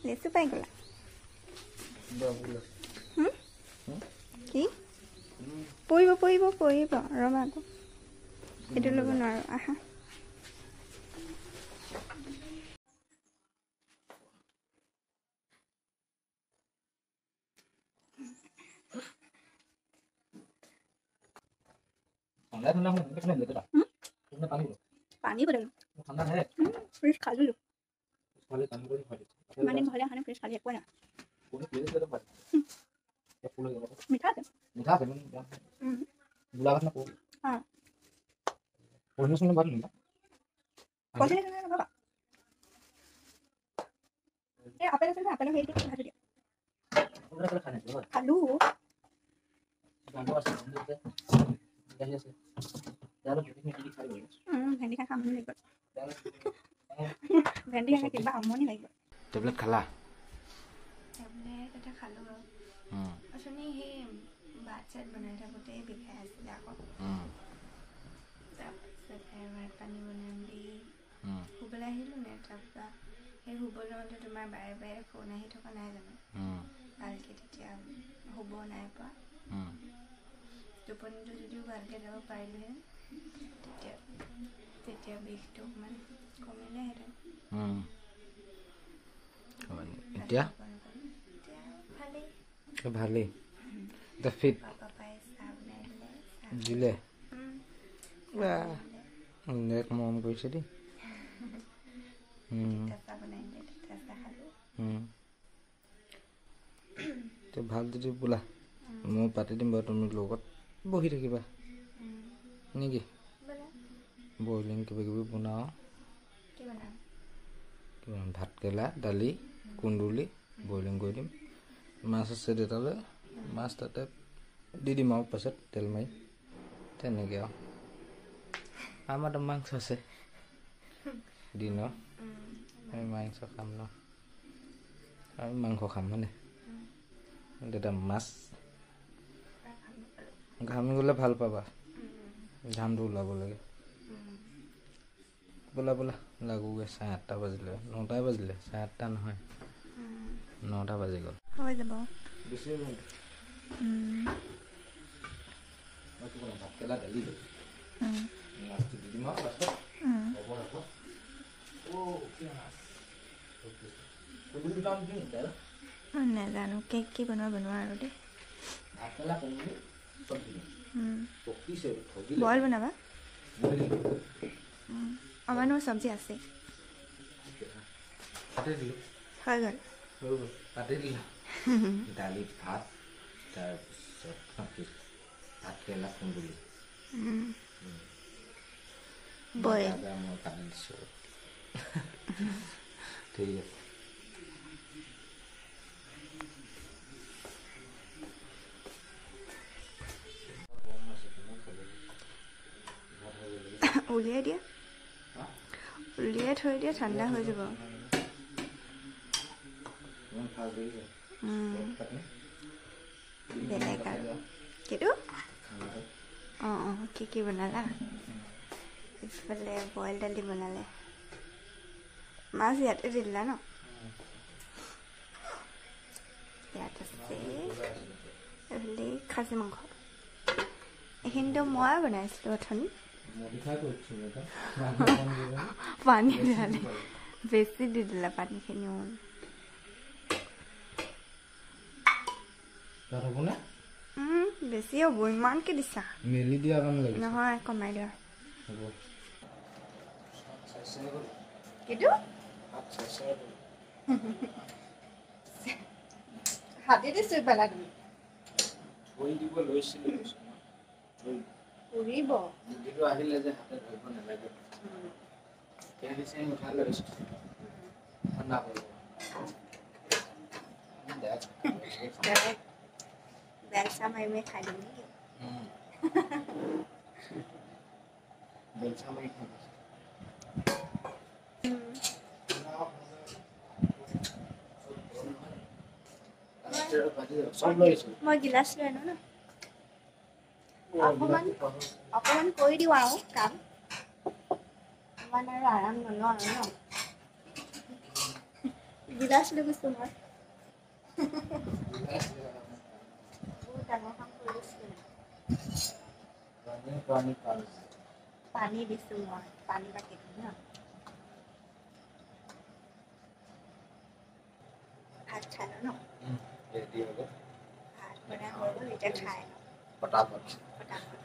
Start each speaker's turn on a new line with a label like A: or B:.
A: লেচু পাই গ'লা কি পৰিব ৰ'বা আকৌ এইটো ল'ব নোৱাৰো আহা पानी बदल ठंडा है फ्रिज खाली लो खाली पानी को खाली मैंने भले खाने फ्रिज खाली है कोई ना पूरी फ्रिज में तो भर ये फूल है मीठा है गुलाब ना को हां पूरी सुन भर लूंगा कौन से खाना है बाबा ये एप्पल है ये खा दिया उधर का खाने है आलू गांडा से कैसे से यार भिंडी खाई भिंडी खा আমনি লাগিব भिंडी খা কিবা আমনি লাগিব
B: টেবলেট খালা
A: টেবলেট এটা খালো আসলে হে বাচ্চাত বনাই থাকোতে বিখাই আছিল আকৌ তাৰপিছত ভাত পানী বনাম দি শুবলৈ আহিলো নে তাৰপৰা সেই শুবলৈ মতে তোমাৰ বাৰে বাৰে ফোন আহি থকা নাই জানো ভালকে তেতিয়া শুব নাই পোৱা টোপনিটো যদিও ভালকে যাব পাৰিলোহে তেতিয়া বিষটো অকণমান কমিলেহেঁতেন
B: এতিয়া ভালেই এতিয়া ফিট
A: পাপাই চাহ বনাই
B: দিলে নেক মৰম কৰিছে দেই
A: চাহ বনাই দিলে চাহ খালোঁ
B: এতিয়া ভাল যদি বোলা মই পাতি দিম বাৰু তুমি লগত বহি থাকিবা নেকি বইলিং কিবা কিবি বনাওঁ ভাত কেৰেলা দালি কুন্দুলি বইলিং কৰি দিম মাছ আছে দেউতালৈ মাছ তাতে দি দিম আৰু পাছত তেল মাৰি তেনেকৈ আৰু আমাৰতো মাংস আছে দিনৰ আমি মাংস খাম ন আমি মাংস খাম মানে দেউতা মাছ ঘামি গ'লে ভাল পাবা ঘামটো ওলাব লাগে বোলা বোলা লাগোগৈ 8:30 বাজিলে 9টাই বাজিলে 8:30 নহয় 9টা বাজি গ'ল
A: হৈ যাব নাজানো কেক কি বনোৱা আৰু দেই বইল বনাবা আমাৰনো চব্জি আছে হৈ গ'ল
B: দালি ভাত তাৰপিছত ভাত কেৰেলা কুন্দুলি
A: বইল
B: মই কাটি দিছোঁ ঠিক আছে
A: উলিয়াই থৈ দিয়া ঠাণ্ডা হৈ যাব বেলেগ আৰু কিন্তু অঁ কি বনালা পিছফালে বইল দালি বনালে মাছ ইয়াতে দিলা ন ইয়াত আছে এইফালে খাচী মাংস এইখিনিতো মই বনাইছিলোঁ অথনি পানী ঢালি বেছি দি দিলা পানীখিনি বেছি হ'ব ইমানকে দিছা
B: মেলি দিয়া
A: নহয় কমাই দিয়া কিন্তু হাতে দিছো পেলা তুমি থৈ দিব লৈছিলো উৰিব ভিডিঅ' আহিলে যে হাতে ধৰিব নালাগে কেনে চাই উঠা লৈছো ঠাণ্ডা হৈ বেলচা মাৰি খাই দিম নেকি বেলচা মাৰি খাই মই গিলাচ লৈ আনো ন অকমান কৰি দিওঁ আৰু কাম অকমান আৰু আৰাম নলওঁ আৰু ন গিলাচ লৈ গৈছো মই বহুত ডাঙৰ কাম কৰি দিছো পানী দিছো মই পানী বাকি দিম ন ভাত খালো ন ভাত বনাই হৈ গ'ল এতিয়া খাই লওঁ
B: फटाफट
A: ফটাফট